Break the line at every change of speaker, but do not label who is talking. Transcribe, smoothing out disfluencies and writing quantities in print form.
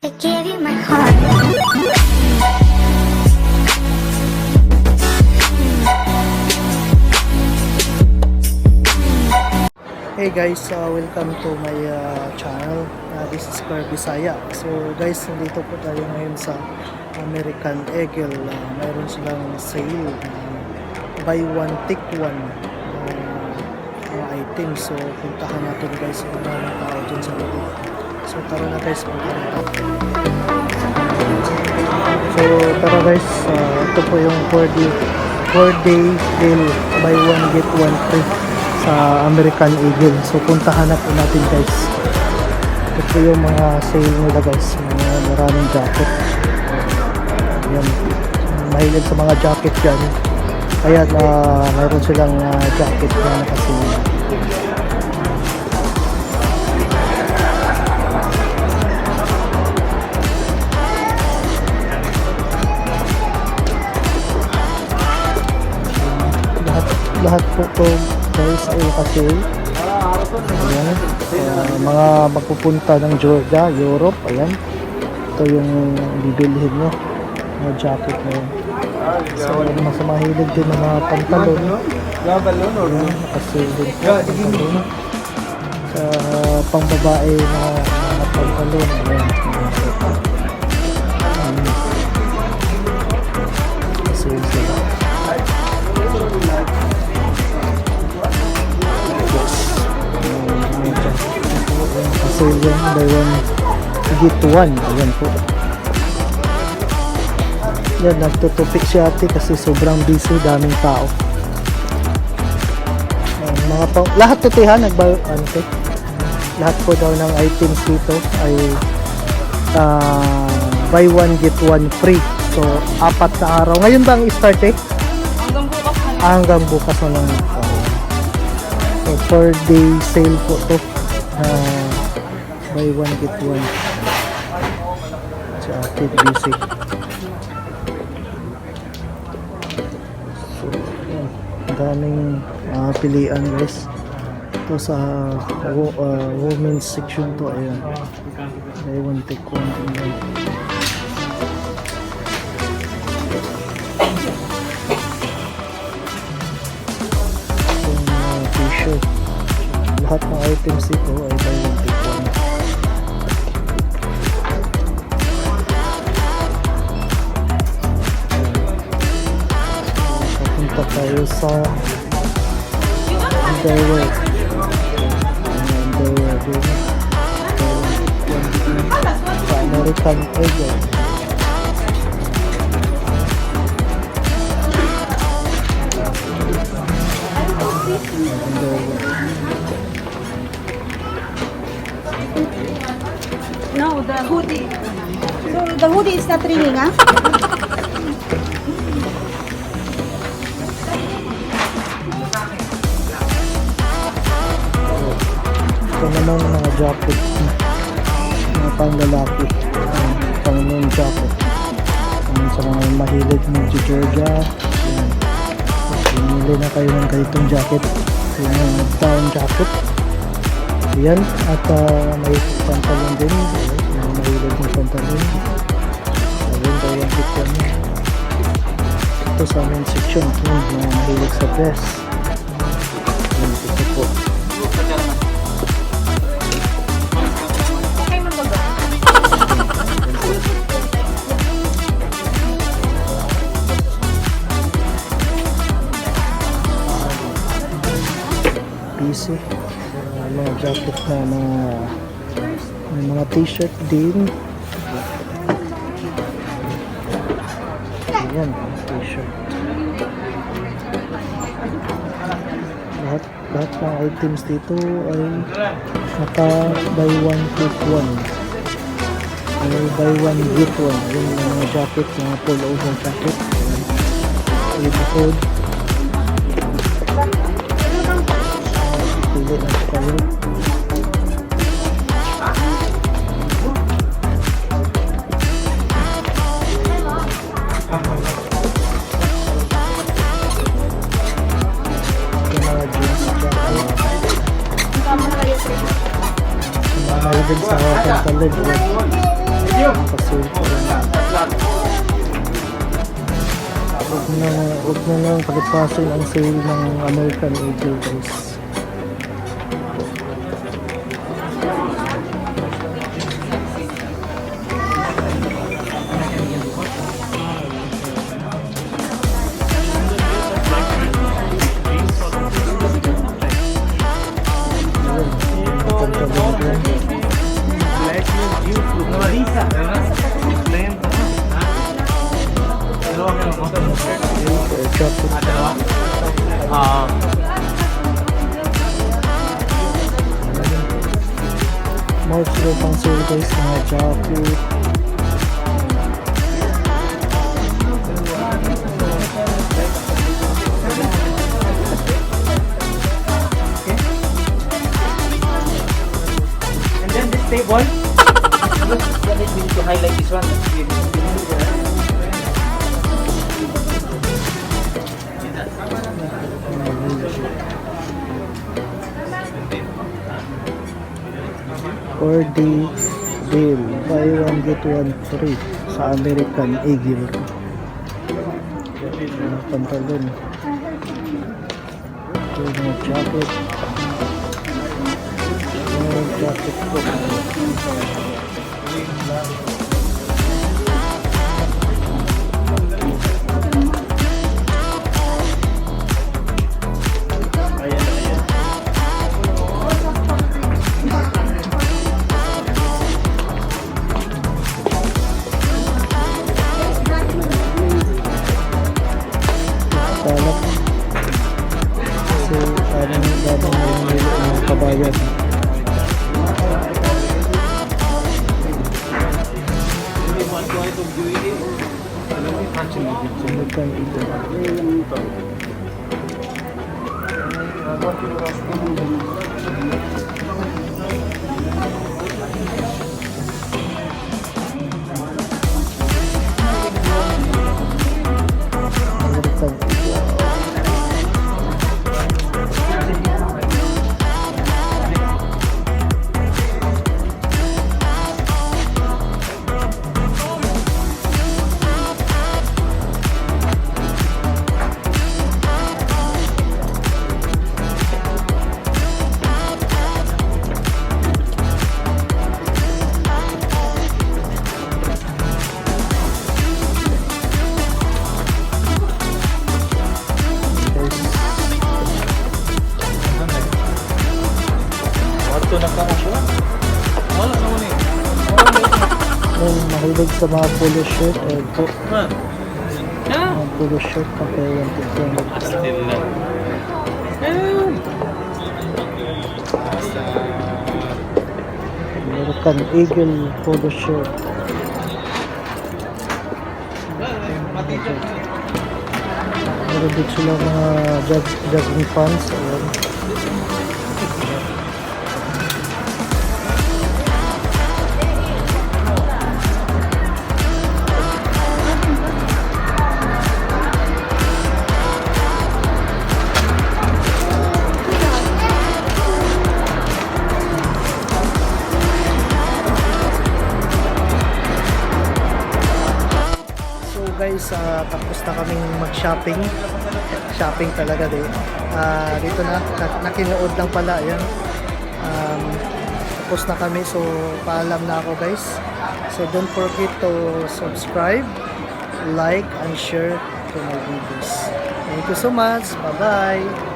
I gave you my heart.
Hey guys, welcome to my channel. This is Kerv, Bisaya. So guys, nandito po tayo ngayon sa American Eagle. Mayroon silang sale, buy one take one mga items. So puntahan natin guys kung ano ang tao dyan sa loob. So tara na guys, puntahan natin. So tara guys, ito po yung 4-day deal, buy one get one free sa American Eagle. So puntahan na po natin guys. Ito po yung mga sale nila guys, mga maraming jacket. Ayan, mahilig sa mga jacket dyan, kaya mayroon silang jacket na nakasale. Lahat po to guys ay nakasale. Ayan, mga magpupunta ng Georgia, Europe, ayan, ito yung bibilhin nyo, mga jacket na yun. So mas mahilig din ng mga pantalon, ayan, nakasale din po pantalon. Sa pangbabae na mga pantalon, ayan, nakasale sila. So yun, buy one get one. Ayan po. Yan, nagtutupik si ate kasi sobrang busy, daming tao. Mga lahat tutihan lahat po daw ng items dito ay buy one get one free. So 4 na araw. Ngayon ba ang start eh? Hanggang bukas na lang. So 4-day sale po to. Buy one get one. Si ate busy. So yan, daming pilian guys. Ito sa women's section to. Ayan, buy one take one. T-shirt, lahat ng items dito ay buy one take one. Papunta tayo sa underwear. Sa American Eagle.
No, the hoodie. So the hoodie is not ringing, ah?
Ito naman mga jacket, mga panglalaki, pang men jacket. Sa mga mahilig ng Georgia, pinili na kayo ng ganitong jacket, yung down jacket. Ayan, at may pantalon din, yung mahilig ng pantalon. Ayun, kaya dito ito sa main section, yung mahilig sa dress. Ayan, ito po. PC, mga jacket na mga t-shirt din. Ayan, t-shirt. Lahat ng items dito ay naka buy one take one. Ay buy one get one. Yung mga jacket, mga pullover jacket. Likod. Pili na kayo. Mahilig sa pantalon. sale po. Huwag na lang pagpasin ang sale ng American Eagle guys. More sila pang sale guys, mga jacket.
And then this table, we need to highlight this one.
For the deal, buy one get one free sa American Eagle. Pantalon. Ito yung jacket. Jacket po. Talak. Kasi daming kabayan. American Eagle. American Eagle. Mahilig sa mga polo shirt po. Mga polo shirt na kaya American Eagle polo shirt. Meron din sila mga jogging pants. Ayan. Guys, tapos na kaming mag-shopping. Shopping talaga din. Dito na, nakinood lang pala. Ayan. Tapos na kami. So, paalam na ako guys. So, don't forget to subscribe, like, and share to my videos. Thank you so much. Bye-bye.